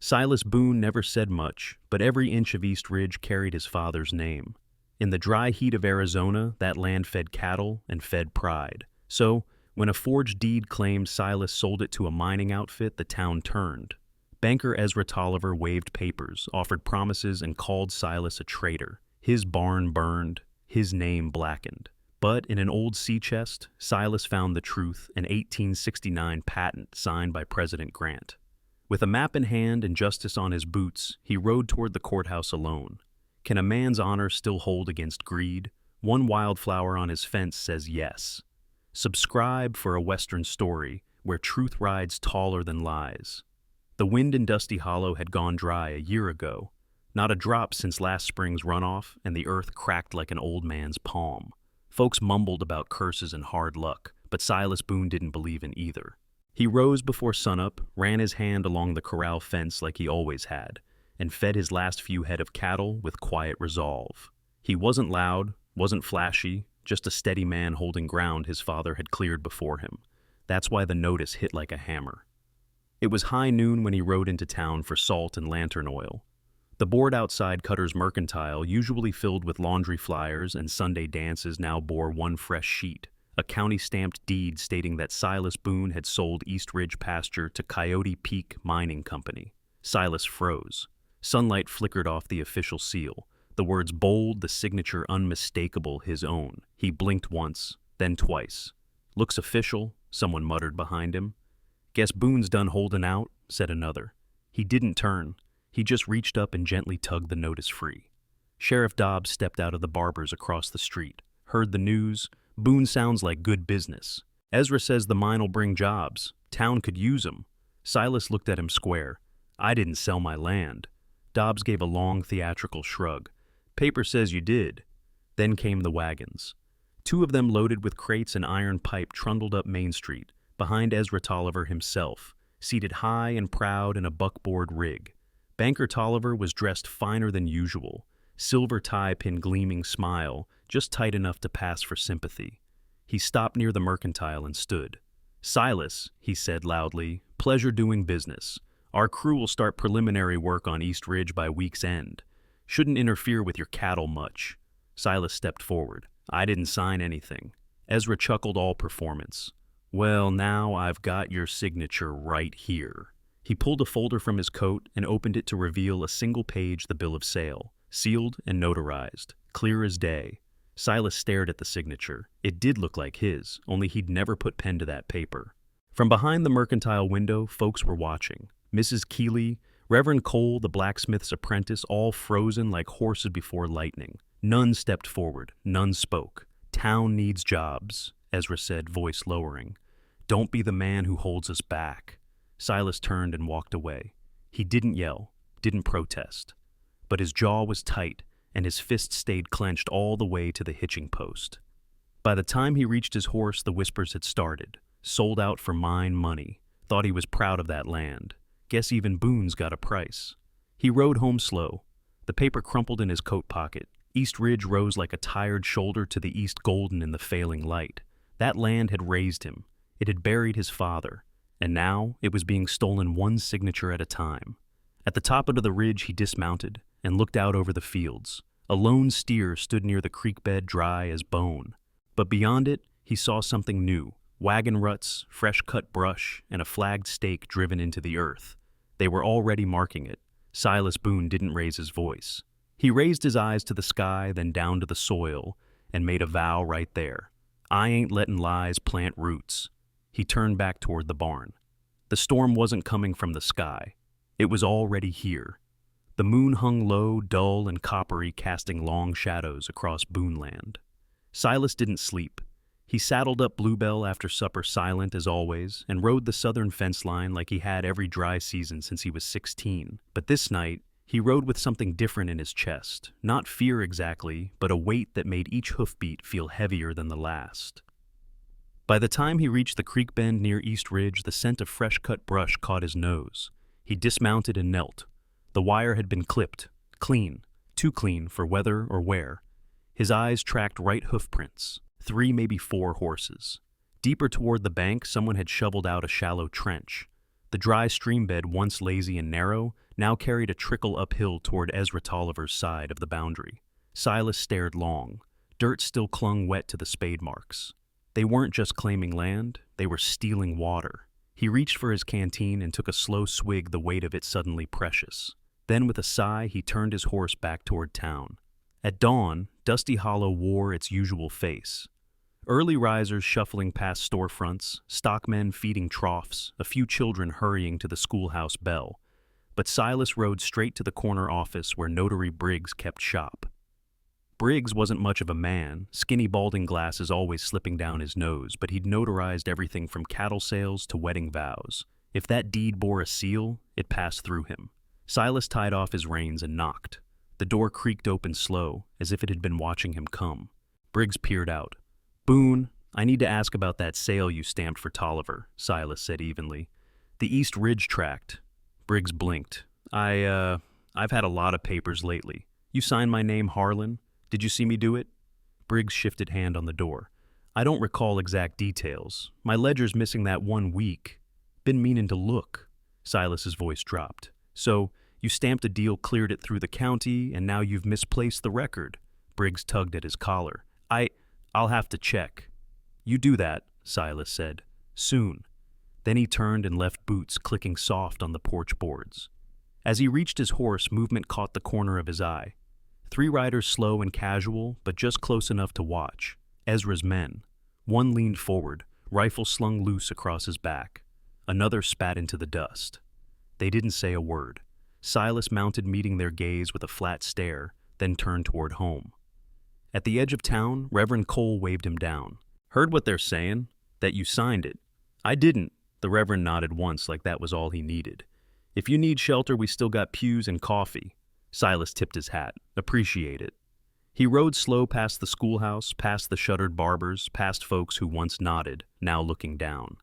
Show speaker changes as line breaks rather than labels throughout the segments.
Silas Boone never said much, but every inch of East Ridge carried his father's name. In the dry heat of Arizona, that land fed cattle and fed pride. So, when a forged deed claimed Silas sold it to a mining outfit, the town turned. Banker Ezra Tolliver waved papers, offered promises, and called Silas a traitor. His barn burned, his name blackened. But in an old sea chest, Silas found the truth, an 1869 patent signed by President Grant. With a map in hand and justice on his boots, he rode toward the courthouse alone. Can a man's honor still hold against greed? One wildflower on his fence says yes. Subscribe for a Western story where truth rides taller than lies. The wind in Dusty Hollow had gone dry a year ago. Not a drop since last spring's runoff, and the earth cracked like an old man's palm. Folks mumbled about curses and hard luck, but Silas Boone didn't believe in either. He rose before sunup, ran his hand along the corral fence like he always had, and fed his last few head of cattle with quiet resolve. He wasn't loud, wasn't flashy, just a steady man holding ground his father had cleared before him. That's why the notice hit like a hammer. It was high noon when he rode into town for salt and lantern oil. The board outside Cutter's Mercantile, usually filled with laundry flyers and Sunday dances, now bore one fresh sheet, a county-stamped deed stating that Silas Boone had sold East Ridge pasture to Coyote Peak Mining Company. Silas froze. Sunlight flickered off the official seal, the words bold, the signature unmistakable, his own. He blinked once, then twice. "Looks official," someone muttered behind him. "Guess Boone's done holding out," said another. He didn't turn. He just reached up and gently tugged the notice free. Sheriff Dobbs stepped out of the barber's across the street. Heard the news. "Boone sounds like good business. Ezra says the mine'll bring jobs. Town could use 'em." Silas looked at him square. "I didn't sell my land." Dobbs gave a long theatrical shrug. "Paper says you did." Then came the wagons. Two of them loaded with crates and iron pipe trundled up Main Street, behind Ezra Tolliver himself, seated high and proud in a buckboard rig. Banker Tolliver was dressed finer than usual, silver tie-pin gleaming smile, just tight enough to pass for sympathy. He stopped near the mercantile and stood. "Silas," he said loudly, "pleasure doing business. Our crew will start preliminary work on East Ridge by week's end. Shouldn't interfere with your cattle much." Silas stepped forward. "I didn't sign anything." Ezra chuckled all performance. "Well, now I've got your signature right here." He pulled a folder from his coat and opened it to reveal a single page, the bill of sale, sealed and notarized, clear as day. Silas stared at the signature. It did look like his, only he'd never put pen to that paper. From behind the mercantile window, folks were watching. Mrs. Keeley, Reverend Cole, the blacksmith's apprentice, all frozen like horses before lightning. None stepped forward, none spoke. "Town needs jobs," Ezra said, voice lowering. "Don't be the man who holds us back." Silas turned and walked away. He didn't yell, didn't protest. But his jaw was tight, and his fist stayed clenched all the way to the hitching post. By the time he reached his horse, the whispers had started. "Sold out for mine money. Thought he was proud of that land. Guess even Boone's got a price." He rode home slow. The paper crumpled in his coat pocket. East Ridge rose like a tired shoulder to the east golden in the failing light. That land had raised him. It had buried his father. And now it was being stolen one signature at a time. At the top of the ridge he dismounted and looked out over the fields. A lone steer stood near the creek bed, dry as bone. But beyond it, he saw something new. Wagon ruts, fresh-cut brush, and a flagged stake driven into the earth. They were already marking it. Silas Boone didn't raise his voice. He raised his eyes to the sky, then down to the soil, and made a vow right there. "I ain't lettin' lies plant roots." He turned back toward the barn. The storm wasn't coming from the sky. It was already here. The moon hung low, dull and coppery, casting long shadows across Booneland. Silas didn't sleep. He saddled up Bluebell after supper, silent as always, and rode the southern fence line like he had every dry season since he was 16. But this night, he rode with something different in his chest. Not fear exactly, but a weight that made each hoofbeat feel heavier than the last. By the time he reached the creek bend near East Ridge, the scent of fresh-cut brush caught his nose. He dismounted and knelt. The wire had been clipped, clean, too clean for whether or where. His eyes tracked right hoof prints, 3, maybe 4 horses. Deeper toward the bank, someone had shoveled out a shallow trench. The dry stream bed, once lazy and narrow, now carried a trickle uphill toward Ezra Tolliver's side of the boundary. Silas stared long. Dirt still clung wet to the spade marks. They weren't just claiming land, they were stealing water. He reached for his canteen and took a slow swig, the weight of it suddenly precious. Then with a sigh, he turned his horse back toward town. At dawn, Dusty Hollow wore its usual face. Early risers shuffling past storefronts, stockmen feeding troughs, a few children hurrying to the schoolhouse bell. But Silas rode straight to the corner office where Notary Briggs kept shop. Briggs wasn't much of a man, skinny balding glasses always slipping down his nose, but he'd notarized everything from cattle sales to wedding vows. If that deed bore a seal, it passed through him. Silas tied off his reins and knocked. The door creaked open slow, as if it had been watching him come. Briggs peered out. "Boone, I need to ask about that sale you stamped for Tolliver," Silas said evenly. "The East Ridge tract." Briggs blinked. I've had a lot of papers lately. You signed my name, Harlan? Did you see me do it?" Briggs shifted hand on the door. "I don't recall exact details. My ledger's missing that 1 week. Been meaning to look." Silas's voice dropped. "So, you stamped a deal, cleared it through the county, and now you've misplaced the record." Briggs tugged at his collar. I'll have to check." "You do that," Silas said. "Soon." Then he turned and left, boots clicking soft on the porch boards. As he reached his horse, movement caught the corner of his eye. 3 riders, slow and casual, but just close enough to watch. Ezra's men. One leaned forward, rifle slung loose across his back. Another spat into the dust. They didn't say a word. Silas mounted, meeting their gaze with a flat stare, then turned toward home. At the edge of town, Reverend Cole waved him down. "Heard what they're saying? That you signed it." "I didn't." The Reverend nodded once, like that was all he needed. "If you need shelter, we still got pews and coffee." Silas tipped his hat. "Appreciate it." He rode slow past the schoolhouse, past the shuttered barbers, past folks who once nodded, now looking down.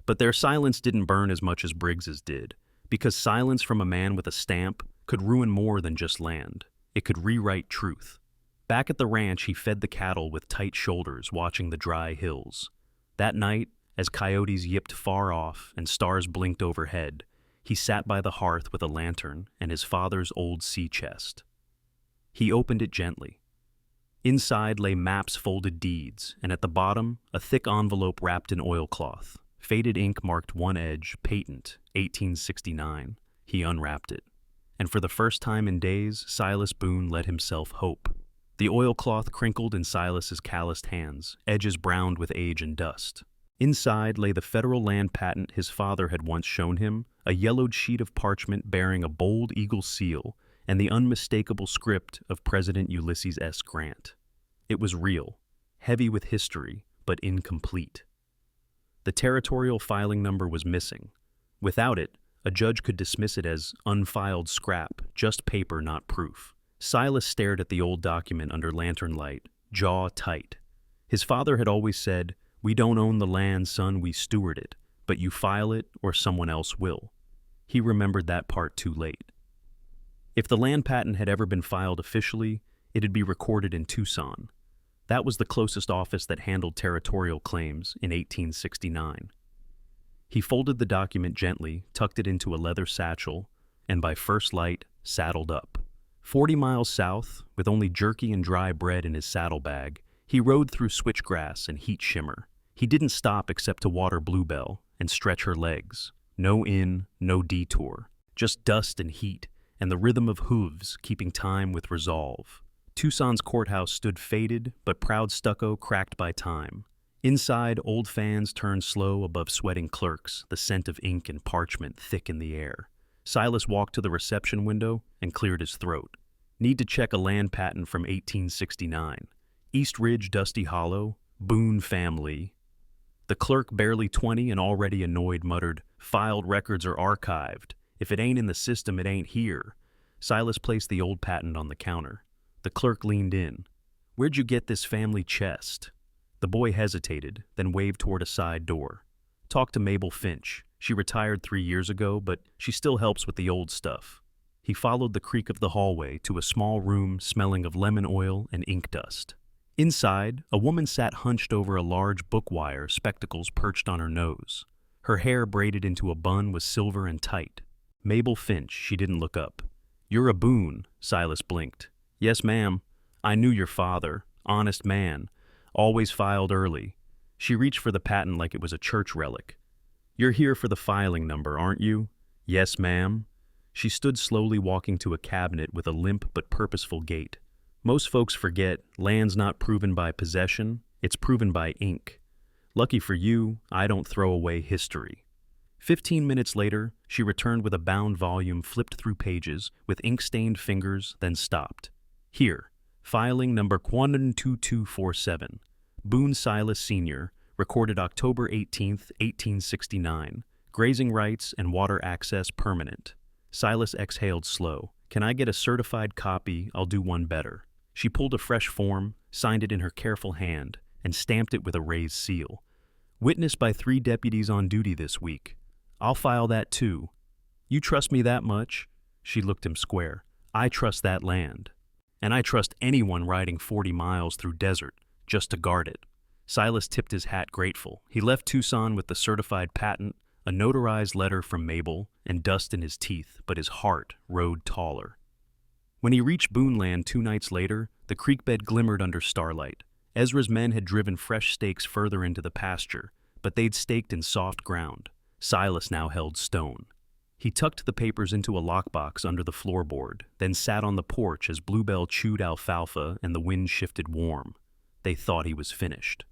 But their silence didn't burn as much as Briggs's did, because silence from a man with a stamp could ruin more than just land. It could rewrite truth. Back at the ranch, he fed the cattle with tight shoulders, watching the dry hills. That night, as coyotes yipped far off and stars blinked overhead, he sat by the hearth with a lantern and his father's old sea chest. He opened it gently. Inside lay maps, folded deeds, and at the bottom, a thick envelope wrapped in oilcloth. Faded ink marked one edge, patent, 1869. He unwrapped it. And for the first time in days, Silas Boone let himself hope. The oilcloth crinkled in Silas's calloused hands, edges browned with age and dust. Inside lay the federal land patent his father had once shown him, a yellowed sheet of parchment bearing a bold eagle seal and the unmistakable script of President Ulysses S. Grant. It was real, heavy with history, but incomplete. The territorial filing number was missing. Without it, a judge could dismiss it as unfiled scrap, just paper, not proof. Silas stared at the old document under lantern light, jaw tight. His father had always said, "We don't own the land, son, we steward it, but you file it or someone else will." He remembered that part too late. If the land patent had ever been filed officially, it'd be recorded in Tucson. That was the closest office that handled territorial claims in 1869. He folded the document gently, tucked it into a leather satchel, and by first light, saddled up. 40 miles south, with only jerky and dry bread in his saddlebag, he rode through switchgrass and heat shimmer. He didn't stop except to water Bluebell and stretch her legs. No inn, no detour, just dust and heat, and the rhythm of hooves keeping time with resolve. Tucson's courthouse stood faded, but proud stucco cracked by time. Inside, old fans turned slow above sweating clerks, the scent of ink and parchment thick in the air. Silas walked to the reception window and cleared his throat. Need to check a land patent from 1869. East Ridge, Dusty Hollow, Boone family. The clerk, barely 20 and already annoyed, muttered, "Filed records are archived. If it ain't in the system, it ain't here." Silas placed the old patent on the counter. The clerk leaned in. "Where'd you get this family chest?" The boy hesitated, then waved toward a side door. "Talk to Mabel Finch. She retired 3 years ago, but she still helps with the old stuff." He followed the creak of the hallway to a small room smelling of lemon oil and ink dust. Inside, a woman sat hunched over a large book wire, spectacles perched on her nose. Her hair braided into a bun was silver and tight. Mabel Finch, she didn't look up. "You're a Boone," Silas blinked. "Yes, ma'am. I knew your father. Honest man. Always filed early." She reached for the patent like it was a church relic. "You're here for the filing number, aren't you?" "Yes, ma'am." She stood slowly walking to a cabinet with a limp but purposeful gait. Most folks forget land's not proven by possession, it's proven by ink. Lucky for you, I don't throw away history. 15 minutes later, she returned with a bound volume, flipped through pages with ink-stained fingers, then stopped. "Here, filing number 12247. Boone Silas Sr., recorded October 18th, 1869. Grazing rights and water access permanent." Silas exhaled slow. "Can I get a certified copy? I'll do one better." She pulled a fresh form, signed it in her careful hand, and stamped it with a raised seal. "Witnessed by 3 deputies on duty this week. I'll file that too." "You trust me that much?" She looked him square. "I trust that land. And I trust anyone riding 40 miles through desert just to guard it." Silas tipped his hat grateful. He left Tucson with the certified patent, a notarized letter from Mabel, and dust in his teeth, but his heart rode taller. When he reached Boone Land 2 nights later, the creek bed glimmered under starlight. Ezra's men had driven fresh stakes further into the pasture, but they'd staked in soft ground. Silas now held stone. He tucked the papers into a lockbox under the floorboard, then sat on the porch as Bluebell chewed alfalfa and the wind shifted warm. They thought he was finished.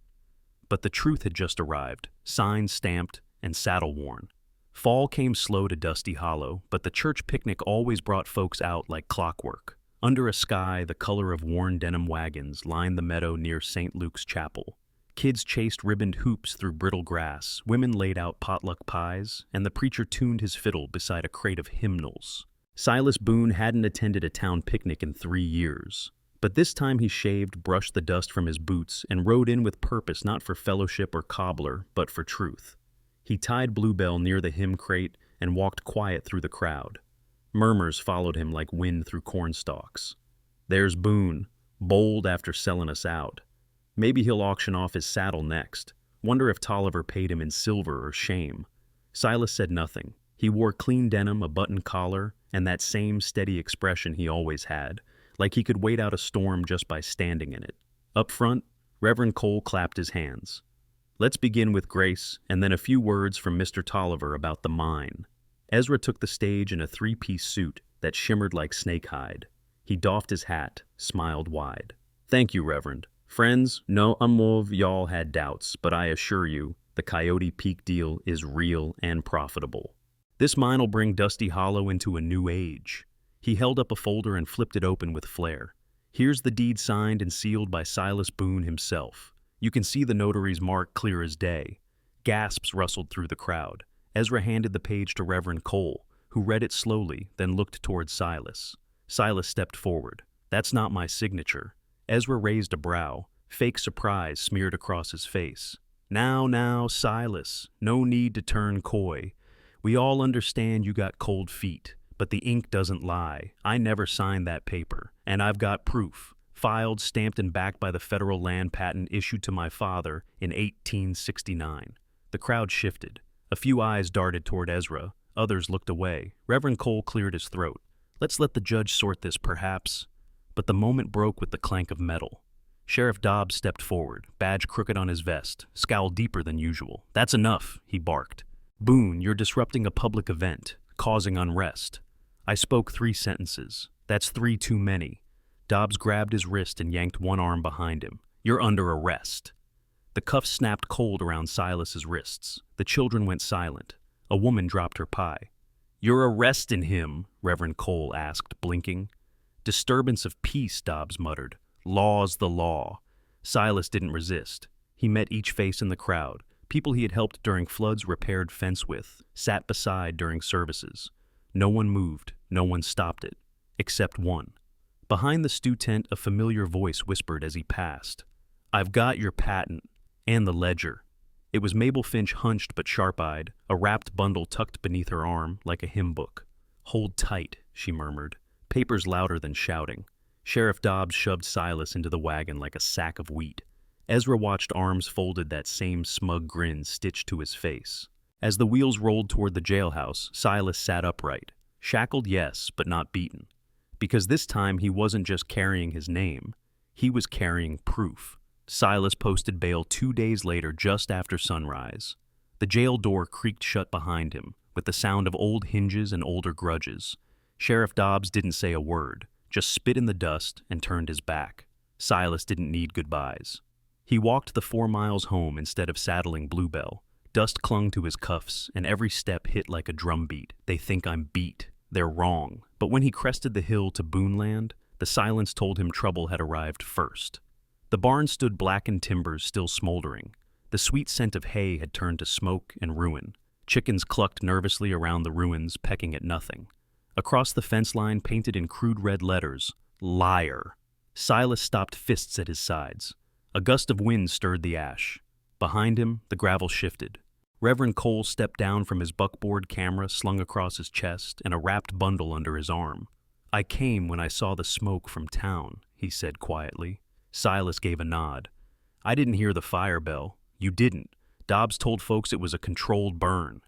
But the truth had just arrived, signs stamped and saddle worn. Fall came slow to Dusty Hollow, but the church picnic always brought folks out like clockwork. Under a sky the color of worn denim wagons lined the meadow near St. Luke's Chapel. Kids chased ribboned hoops through brittle grass, women laid out potluck pies, and the preacher tuned his fiddle beside a crate of hymnals. Silas Boone hadn't attended a town picnic in 3 years. But this time he shaved, brushed the dust from his boots, and rode in with purpose, not for fellowship or cobbler, but for truth. He tied Bluebell near the hymn crate and walked quiet through the crowd. Murmurs followed him like wind through cornstalks. "There's Boone, bold after selling us out. Maybe he'll auction off his saddle next. Wonder if Tolliver paid him in silver or shame." Silas said nothing. He wore clean denim, a button collar, and that same steady expression he always had, like he could wait out a storm just by standing in it. Up front, Reverend Cole clapped his hands. "Let's begin with grace, and then a few words from Mr. Tolliver about the mine." Ezra took the stage in a 3-piece suit that shimmered like snakehide. He doffed his hat, smiled wide. "Thank you, Reverend. Friends, no, y'all had doubts, but I assure you, the Coyote Peak deal is real and profitable. This mine'll bring Dusty Hollow into a new age." He held up a folder and flipped it open with flair. "Here's the deed signed and sealed by Silas Boone himself. You can see the notary's mark clear as day." Gasps rustled through the crowd. Ezra handed the page to Reverend Cole, who read it slowly, then looked toward Silas. Silas stepped forward. "That's not my signature." Ezra raised a brow, fake surprise smeared across his face. Now, Silas, no need to turn coy. We all understand you got cold feet, but the ink doesn't lie. I never signed that paper, and I've got proof. Filed, stamped, and backed by the federal land patent issued to my father in 1869. The crowd shifted. A few eyes darted toward Ezra. Others looked away. Reverend Cole cleared his throat. "Let's let the judge sort this, perhaps." But the moment broke with the clank of metal. Sheriff Dobbs stepped forward, badge crooked on his vest, scowl deeper than usual. "That's enough," he barked. "Boone, you're disrupting a public event, causing unrest." I spoke 3 sentences. That's 3 too many. Dobbs grabbed his wrist and yanked one arm behind him. "You're under arrest." The cuffs snapped cold around Silas's wrists. The children went silent. A woman dropped her pie. "You're arresting him," Reverend Cole asked, blinking. "Disturbance of peace," Dobbs muttered. "Law's the law." Silas didn't resist. He met each face in the crowd, people he had helped during floods, repaired fence with, sat beside during services. No one moved, no one stopped it, except one. Behind the stew tent, a familiar voice whispered as he passed. "I've got your patent, and the ledger." It was Mabel Finch, hunched but sharp-eyed, a wrapped bundle tucked beneath her arm like a hymn book. "Hold tight," she murmured, papers louder than shouting. Sheriff Dobbs shoved Silas into the wagon like a sack of wheat. Ezra watched, arms folded, that same smug grin stitched to his face. As the wheels rolled toward the jailhouse, Silas sat upright. Shackled, yes, but not beaten. Because this time he wasn't just carrying his name, he was carrying proof. Silas posted bail 2 days later, just after sunrise. The jail door creaked shut behind him, with the sound of old hinges and older grudges. Sheriff Dobbs didn't say a word, just spit in the dust and turned his back. Silas didn't need goodbyes. He walked the 4 miles home instead of saddling Bluebell. Dust clung to his cuffs, and every step hit like a drumbeat. They think I'm beat. They're wrong. But when he crested the hill to Booneland, the silence told him trouble had arrived first. The barn stood blackened timbers still smoldering. The sweet scent of hay had turned to smoke and ruin. Chickens clucked nervously around the ruins, pecking at nothing. Across the fence line, painted in crude red letters, "Liar." Silas stopped, fists at his sides. A gust of wind stirred the ash. Behind him, the gravel shifted. Reverend Cole stepped down from his buckboard camera slung across his chest and a wrapped bundle under his arm. "I came when I saw the smoke from town," he said quietly. Silas gave a nod. "I didn't hear the fire bell." "You didn't. Dobbs told folks it was a controlled burn."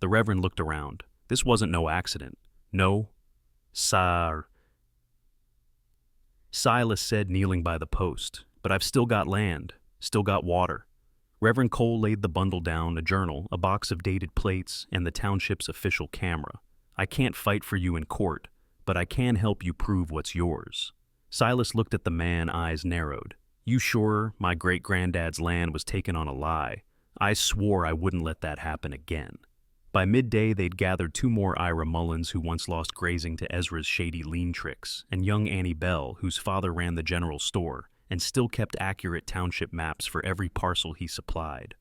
The Reverend looked around. "This wasn't no accident." "No, sir," Silas said, kneeling by the post. "But I've still got land, still got water." Reverend Cole laid the bundle down, a journal, a box of dated plates, and the township's official camera. "I can't fight for you in court, but I can help you prove what's yours." Silas looked at the man, eyes narrowed. "You sure my great-granddad's land was taken on a lie? I swore I wouldn't let that happen again." By midday, they'd gathered 2 more Ira Mullins who once lost grazing to Ezra's shady lean tricks, and young Annie Bell, whose father ran the general store and still kept accurate township maps for every parcel he supplied.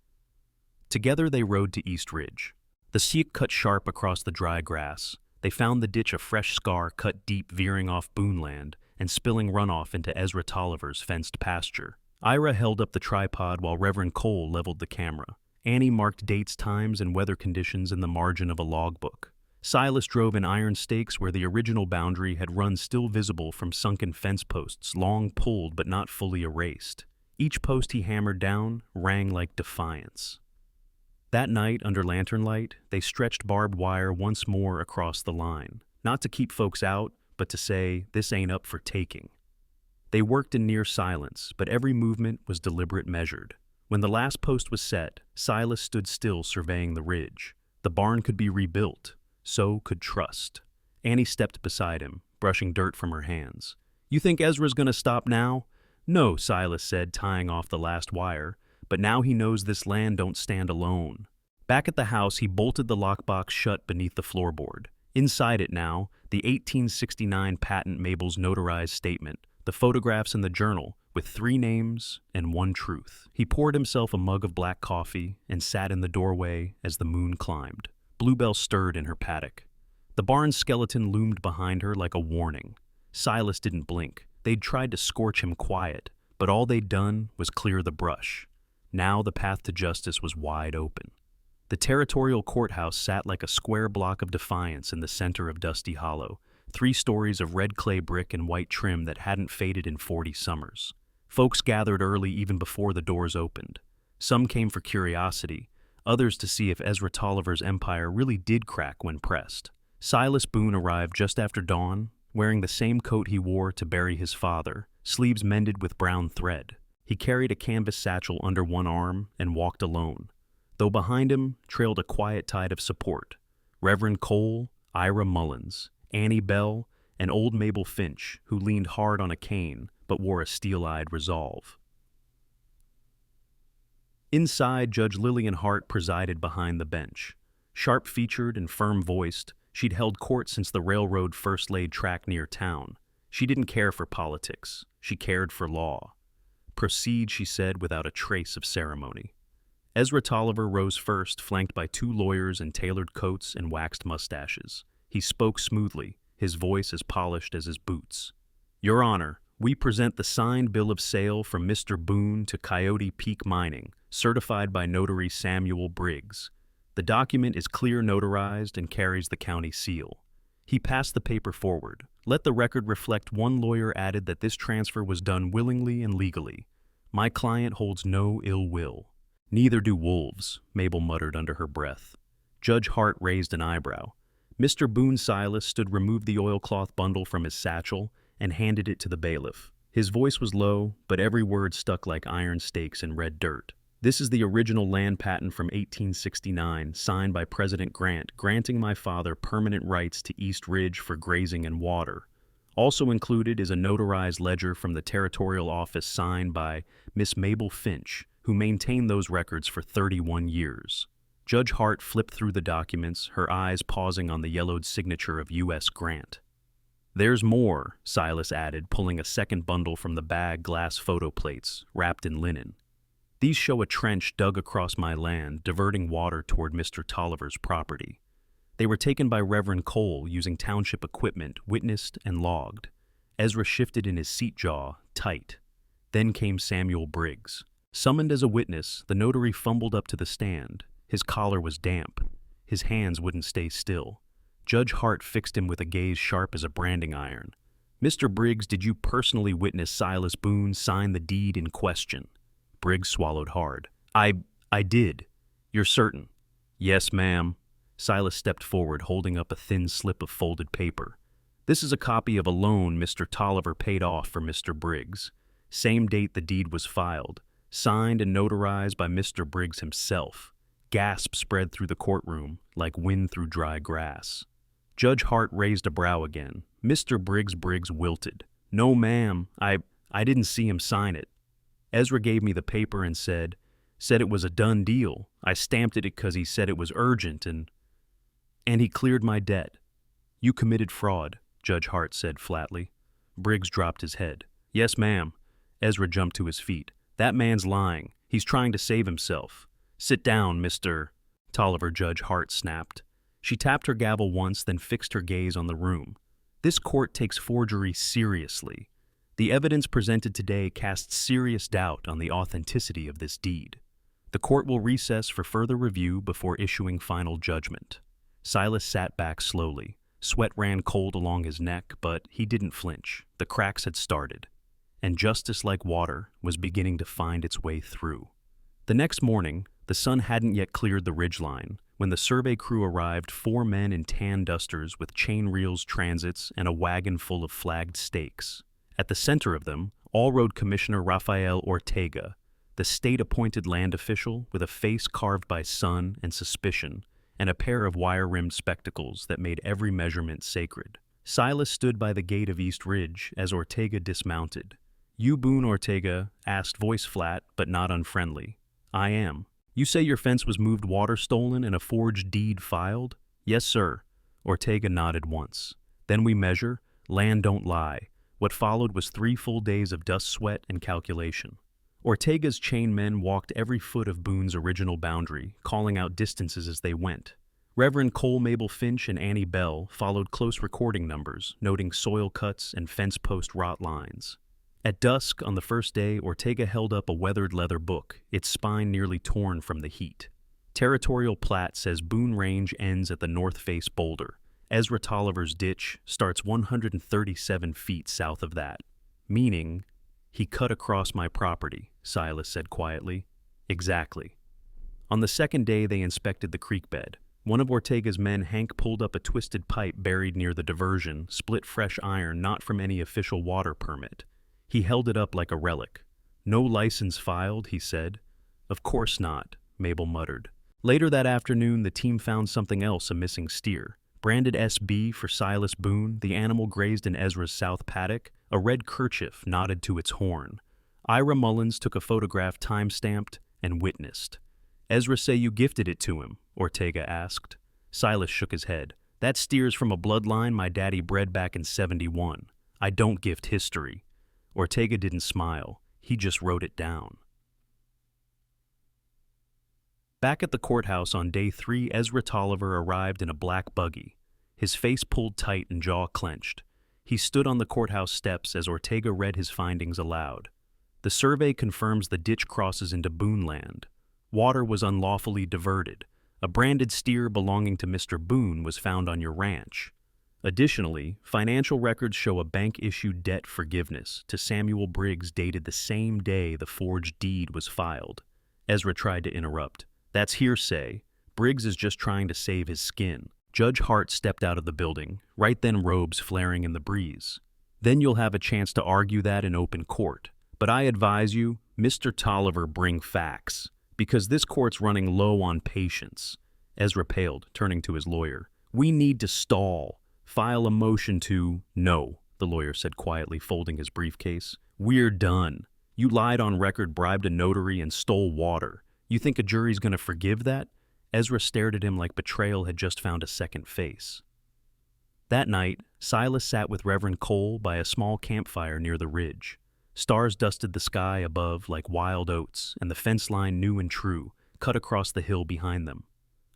Together they rode to East Ridge. The Siak cut sharp across the dry grass. They found the ditch a fresh scar cut deep, veering off Booneland and spilling runoff into Ezra Tolliver's fenced pasture. Ira held up the tripod while Reverend Cole leveled the camera. Annie marked dates, times, and weather conditions in the margin of a logbook. Silas drove in iron stakes where the original boundary had run, still visible from sunken fence posts, long pulled but not fully erased. Each post he hammered down rang like defiance. That night, under lantern light, they stretched barbed wire once more across the line, not to keep folks out, but to say, "This ain't up for taking." They worked in near silence, but every movement was deliberate, measured. When the last post was set, Silas stood still, surveying the ridge. The barn could be rebuilt. So could trust. Annie stepped beside him, brushing dirt from her hands. "You think Ezra's gonna stop now?" "No," Silas said, tying off the last wire. "But now he knows this land don't stand alone." Back at the house, he bolted the lockbox shut beneath the floorboard. Inside it now, the 1869 patent Mabel's notarized statement, the photographs in the journal, with 3 names and 1 truth. He poured himself a mug of black coffee and sat in the doorway as the moon climbed. Bluebell stirred in her paddock. The barn's skeleton loomed behind her like a warning. Silas didn't blink. They'd tried to scorch him quiet, but all they'd done was clear the brush. Now the path to justice was wide open. The territorial courthouse sat like a square block of defiance in the center of Dusty Hollow, 3 stories of red clay brick and white trim that hadn't faded in 40 summers. Folks gathered early, even before the doors opened. Some came for curiosity, others to see if Ezra Tolliver's empire really did crack when pressed. Silas Boone arrived just after dawn, wearing the same coat he wore to bury his father, sleeves mended with brown thread. He carried a canvas satchel under one arm and walked alone, though behind him trailed a quiet tide of support. Reverend Cole, Ira Mullins, Annie Bell, and old Mabel Finch, who leaned hard on a cane but wore a steel-eyed resolve. Inside, Judge Lillian Hart presided behind the bench. Sharp-featured and firm-voiced, she'd held court since the railroad first laid track near town. She didn't care for politics. She cared for law. "Proceed," she said, without a trace of ceremony. Ezra Tolliver rose first, flanked by 2 lawyers in tailored coats and waxed mustaches. He spoke smoothly, his voice as polished as his boots. "Your Honor, we present the signed bill of sale from Mr. Boone to Coyote Peak Mining, certified by Notary Samuel Briggs. The document is clear notarized and carries the county seal." He passed the paper forward. "Let the record reflect," one lawyer added, "that this transfer was done willingly and legally. My client holds no ill will." "Neither do wolves," Mabel muttered under her breath. Judge Hart raised an eyebrow. Mr. Boone Silas stood removed the oilcloth bundle from his satchel and handed it to the bailiff. His voice was low, but every word stuck like iron stakes in red dirt. This is the original land patent from 1869, signed by President Grant, granting my father permanent rights to East Ridge for grazing and water. Also included is a notarized ledger from the territorial office signed by Miss Mabel Finch, who maintained those records for 31 years. Judge Hart flipped through the documents, her eyes pausing on the yellowed signature of U.S. Grant. "There's more," Silas added, pulling a second bundle from the bag glass photo plates, wrapped in linen. "These show a trench dug across my land, diverting water toward Mr. Tolliver's property. They were taken by Reverend Cole using township equipment, witnessed and logged." Ezra shifted in his seat jaw, tight. Then came Samuel Briggs. Summoned as a witness, the notary fumbled up to the stand. His collar was damp. His hands wouldn't stay still. Judge Hart fixed him with a gaze sharp as a branding iron. "Mr. Briggs, did you personally witness Silas Boone sign the deed in question?" Briggs swallowed hard. I did. You're certain?" "Yes, ma'am." Silas stepped forward, holding up a thin slip of folded paper. "This is a copy of a loan Mr. Tolliver paid off for Mr. Briggs. Same date the deed was filed. Signed and notarized by Mr. Briggs himself." Gasps spread through the courtroom, like wind through dry grass. Judge Hart raised a brow again. Mr. Briggs wilted. "No, ma'am, I didn't see him sign it. Ezra gave me the paper and said it was a done deal. I stamped it because he said it was urgent and he cleared my debt." "You committed fraud," Judge Hart said flatly. Briggs dropped his head. "Yes, ma'am." Ezra jumped to his feet. "That man's lying. He's trying to save himself." "Sit down, Mr. Tolliver," Judge Hart snapped. She tapped her gavel once, then fixed her gaze on the room. "This court takes forgery seriously. The evidence presented today casts serious doubt on the authenticity of this deed. The court will recess for further review before issuing final judgment." Silas sat back slowly. Sweat ran cold along his neck, but he didn't flinch. The cracks had started, and justice, like water, was beginning to find its way through. The next morning, the sun hadn't yet cleared the ridgeline. When the survey crew arrived, 4 men in tan dusters with chain reels, transits, and a wagon full of flagged stakes. At the center of them, All-Road Commissioner Rafael Ortega, the state-appointed land official with a face carved by sun and suspicion, and a pair of wire-rimmed spectacles that made every measurement sacred. Silas stood by the gate of East Ridge as Ortega dismounted. "You Boone?" Ortega asked, voice flat but not unfriendly. "I am." "You say your fence was moved, water stolen, and a forged deed filed?" "Yes, sir." Ortega nodded once. "Then we measure. Land don't lie." What followed was 3 full days of dust, sweat, and calculation. Ortega's chain men walked every foot of Boone's original boundary, calling out distances as they went. Reverend Cole, Mabel Finch, and Annie Bell followed close recording numbers, noting soil cuts and fence post rot lines. At dusk on the first day, Ortega held up a weathered leather book, its spine nearly torn from the heat. Territorial plat says Boone Range ends at the North Face Boulder. Ezra Tolliver's ditch starts 137 feet south of that. Meaning, he cut across my property, Silas said quietly. Exactly. On the second day, they inspected the creek bed. One of Ortega's men, Hank, pulled up a twisted pipe buried near the diversion, split fresh iron not from any official water permit. He held it up like a relic. "No license filed," he said. "Of course not," Mabel muttered. Later that afternoon, the team found something else, a missing steer. Branded SB for Silas Boone, the animal grazed in Ezra's south paddock, a red kerchief knotted to its horn. Ira Mullins took a photograph time-stamped and witnessed. "Ezra say you gifted it to him?" Ortega asked. Silas shook his head. "That steer's from a bloodline my daddy bred back in 71. I don't gift history." Ortega didn't smile. He just wrote it down. Back at the courthouse on day 3, Ezra Tolliver arrived in a black buggy, his face pulled tight and jaw clenched. He stood on the courthouse steps as Ortega read his findings aloud. "The survey confirms the ditch crosses into Boone land. Water was unlawfully diverted. A branded steer belonging to Mr. Boone was found on your ranch. Additionally, financial records show a bank-issued debt forgiveness to Samuel Briggs dated the same day the forged deed was filed." Ezra tried to interrupt. "That's hearsay. Briggs is just trying to save his skin." Judge Hart stepped out of the building, right then robes flaring in the breeze. Then you'll have a chance to argue that in open court. But I advise you, Mr. Tolliver, bring facts, because this court's running low on patience. Ezra paled, turning to his lawyer. We need to stall. File a motion to— No, the lawyer said quietly, folding his briefcase. We're done. You lied on record, bribed a notary, and stole water. You think a jury's going to forgive that? Ezra stared at him like betrayal had just found a second face. That night, Silas sat with Reverend Cole by a small campfire near the ridge. Stars dusted the sky above like wild oats, and the fence line, new and true, cut across the hill behind them.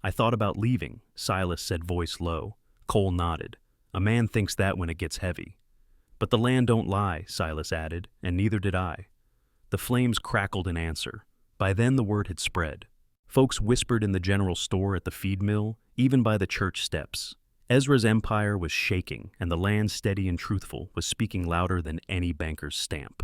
I thought about leaving, Silas said, voice low. Cole nodded. A man thinks that when it gets heavy. But the land don't lie, Silas added, and neither did I. The flames crackled in answer. By then the word had spread. Folks whispered in the general store, at the feed mill, even by the church steps. Ezra's empire was shaking, and the land, steady and truthful, was speaking louder than any banker's stamp.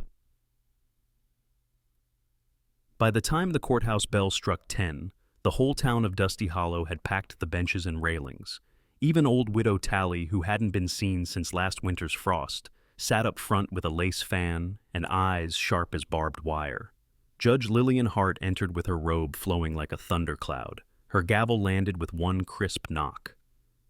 By the time the courthouse bell struck 10, the whole town of Dusty Hollow had packed the benches and railings. Even old Widow Tally, who hadn't been seen since last winter's frost, sat up front with a lace fan and eyes sharp as barbed wire. Judge Lillian Hart entered with her robe flowing like a thundercloud. Her gavel landed with one crisp knock.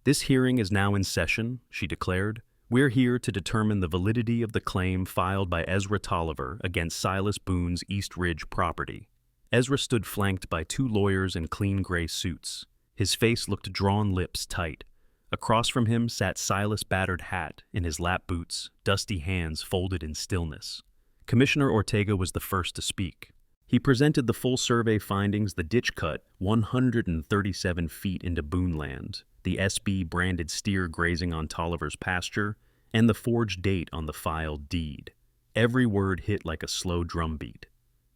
This hearing is now in session, she declared. We're here to determine the validity of the claim filed by Ezra Tolliver against Silas Boone's East Ridge property. Ezra stood flanked by two lawyers in clean gray suits. His face looked drawn, lips tight. Across from him sat Silas' battered hat in his lap boots, dusty hands folded in stillness. Commissioner Ortega was the first to speak. He presented the full survey findings: the ditch cut 137 feet into Boone land, the SB-branded steer grazing on Tolliver's pasture, and the forged date on the filed deed. Every word hit like a slow drumbeat.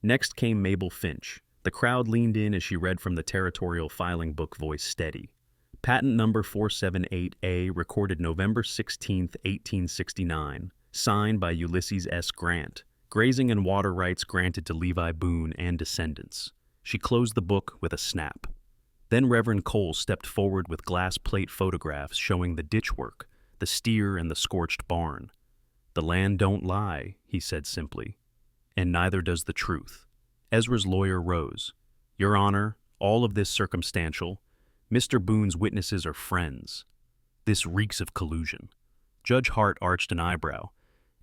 Next came Mabel Finch. The crowd leaned in as she read from the territorial filing book, voice steady. Patent number 478A, recorded November 16, 1869, signed by Ulysses S. Grant. Grazing and water rights granted to Levi Boone and descendants. She closed the book with a snap. Then Reverend Cole stepped forward with glass plate photographs showing the ditch work, the steer and the scorched barn. The land don't lie, he said simply, and neither does the truth. Ezra's lawyer rose. Your Honor, all of this circumstantial. Mr. Boone's witnesses are friends. This reeks of collusion. Judge Hart arched an eyebrow.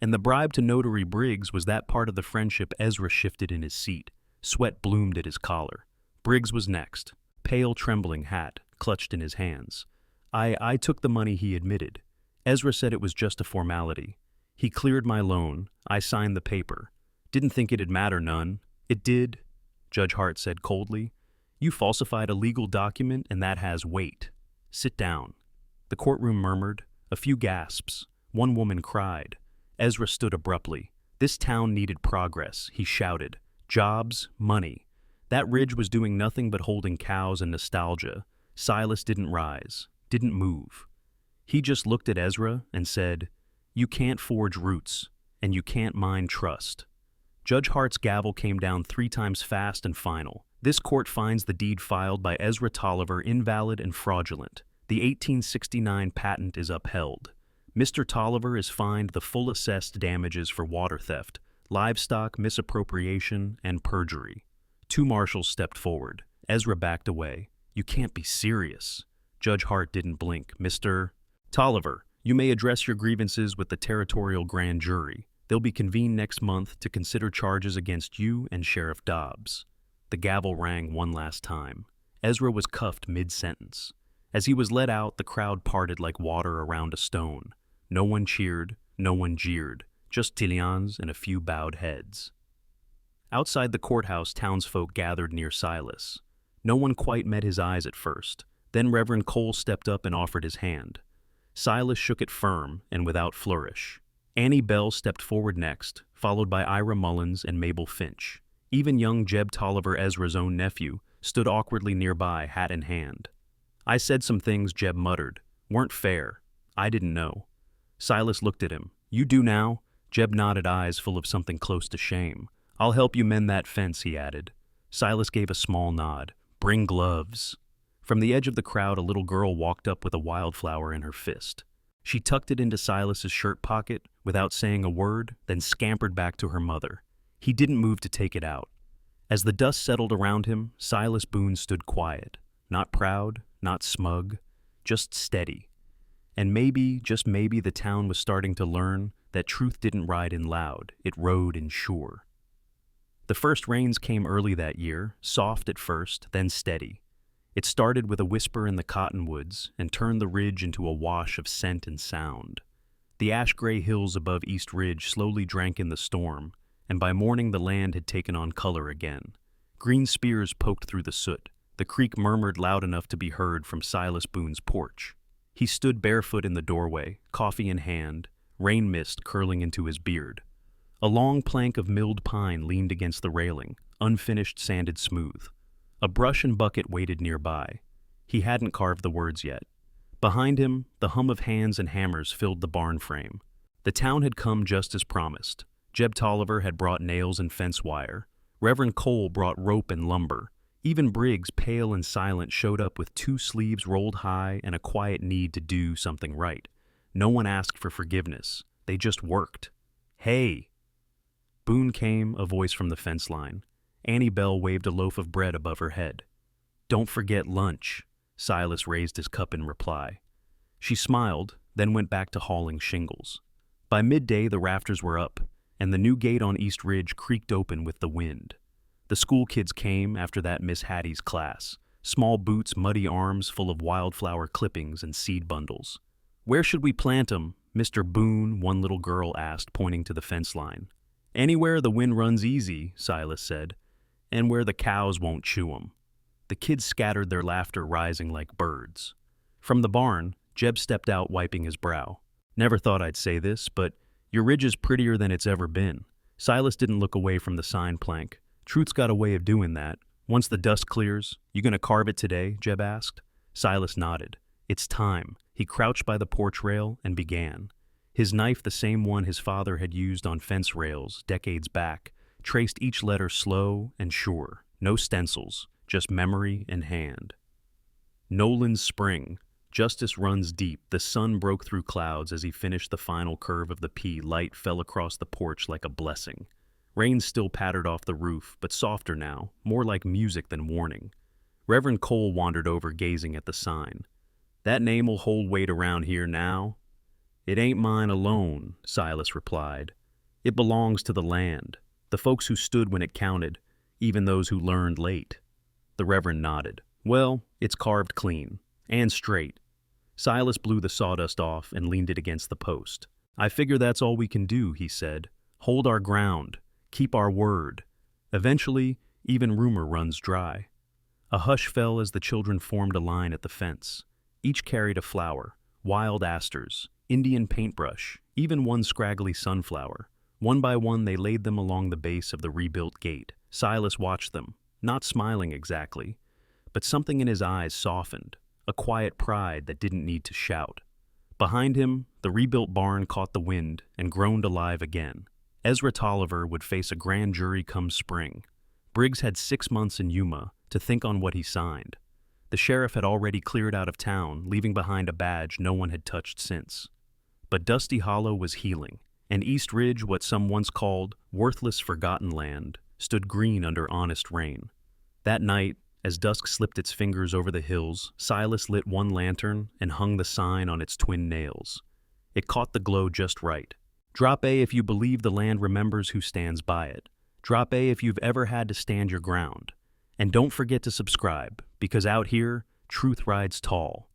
And the bribe to notary Briggs, was that part of the friendship? Ezra shifted in his seat. Sweat bloomed at his collar. Briggs was next. Pale, trembling hat, clutched in his hands. I took the money, he admitted. Ezra said it was just a formality. He cleared my loan. I signed the paper. Didn't think it'd matter none. It did, Judge Hart said coldly. You falsified a legal document, and that has weight. Sit down. The courtroom murmured. A few gasps. One woman cried. Ezra stood abruptly. This town needed progress, he shouted. Jobs, money. That ridge was doing nothing but holding cows and nostalgia. Silas didn't rise, didn't move. He just looked at Ezra and said, You can't forge roots, and you can't mine trust. Judge Hart's gavel came down 3 times fast and final. This court finds the deed filed by Ezra Tolliver invalid and fraudulent. The 1869 patent is upheld. Mr. Tolliver is fined the full assessed damages for water theft, livestock misappropriation, and perjury. 2 marshals stepped forward. Ezra backed away. You can't be serious. Judge Hart didn't blink. Mr. Tolliver, you may address your grievances with the territorial grand jury. They'll be convened next month to consider charges against you and Sheriff Dobbs. The gavel rang one last time. Ezra was cuffed mid-sentence. As he was let out, the crowd parted like water around a stone. No one cheered, no one jeered, just Tillians and a few bowed heads. Outside the courthouse, townsfolk gathered near Silas. No one quite met his eyes at first. Then Reverend Cole stepped up and offered his hand. Silas shook it firm and without flourish. Annie Bell stepped forward next, followed by Ira Mullins and Mabel Finch. Even young Jeb Tolliver, Ezra's own nephew, stood awkwardly nearby, hat in hand. I said some things, Jeb muttered. Weren't fair. I didn't know. Silas looked at him. You do now? Jeb nodded, eyes full of something close to shame. I'll help you mend that fence, he added. Silas gave a small nod. Bring gloves. From the edge of the crowd, a little girl walked up with a wildflower in her fist. She tucked it into Silas's shirt pocket without saying a word, then scampered back to her mother. He didn't move to take it out. As the dust settled around him, Silas Boone stood quiet, not proud, not smug, just steady. And maybe, just maybe, the town was starting to learn that truth didn't ride in loud, it rode in sure. The first rains came early that year, soft at first, then steady. It started with a whisper in the cottonwoods and turned the ridge into a wash of scent and sound. The ash-gray hills above East Ridge slowly drank in the storm, and by morning the land had taken on color again. Green spears poked through the soot. The creek murmured loud enough to be heard from Silas Boone's porch. He stood barefoot in the doorway, coffee in hand, rain mist curling into his beard. A long plank of milled pine leaned against the railing, unfinished, sanded smooth. A brush and bucket waited nearby. He hadn't carved the words yet. Behind him, the hum of hands and hammers filled the barn frame. The town had come just as promised. Jeb Tolliver had brought nails and fence wire. Reverend Cole brought rope and lumber. Even Briggs, pale and silent, showed up with 2 sleeves rolled high and a quiet need to do something right. No one asked for forgiveness. They just worked. "Hey!" Boone came, a voice from the fence line. Annie Bell waved a loaf of bread above her head. "Don't forget lunch." Silas raised his cup in reply. She smiled, then went back to hauling shingles. By midday, the rafters were up, and the new gate on East Ridge creaked open with the wind. The school kids came after that Miss Hattie's class, small boots, muddy arms full of wildflower clippings and seed bundles. "Where should we plant 'em?" Mr. Boone, one little girl asked, pointing to the fence line. "Anywhere the wind runs easy," Silas said, "and where the cows won't chew 'em." The kids scattered, their laughter rising like birds. From the barn, Jeb stepped out, wiping his brow. "Never thought I'd say this, but your ridge is prettier than it's ever been." Silas didn't look away from the sign plank. "Truth's got a way of doing that. Once the dust clears, you gonna carve it today?" Jeb asked. Silas nodded. "It's time." He crouched by the porch rail and began. His knife, the same one his father had used on fence rails decades back, traced each letter slow and sure. No stencils, just memory and hand. Nolan's spring. Justice runs deep. The sun broke through clouds as he finished the final curve of the P. Light fell across the porch like a blessing. Rain still pattered off the roof, but softer now, more like music than warning. Reverend Cole wandered over, gazing at the sign. "That name'll hold weight around here now." "It ain't mine alone," Silas replied. "It belongs to the land, the folks who stood when it counted, even those who learned late." The Reverend nodded. "Well, it's carved clean, and straight." Silas blew the sawdust off and leaned it against the post. "I figure that's all we can do," he said. "Hold our ground. Keep our word. Eventually, even rumor runs dry." A hush fell as the children formed a line at the fence. Each carried a flower, wild asters, Indian paintbrush, even one scraggly sunflower. One by one, they laid them along the base of the rebuilt gate. Silas watched them, not smiling exactly, but something in his eyes softened, a quiet pride that didn't need to shout. Behind him, the rebuilt barn caught the wind and groaned alive again. Ezra Tolliver would face a grand jury come spring. Briggs had 6 months in Yuma to think on what he signed. The sheriff had already cleared out of town, leaving behind a badge no one had touched since. But Dusty Hollow was healing, and East Ridge, what some once called worthless forgotten land, stood green under honest rain. That night, as dusk slipped its fingers over the hills, Silas lit one lantern and hung the sign on its twin nails. It caught the glow just right. "Drop A if you believe the land remembers who stands by it. Drop A if you've ever had to stand your ground. And don't forget to subscribe, because out here, truth rides tall."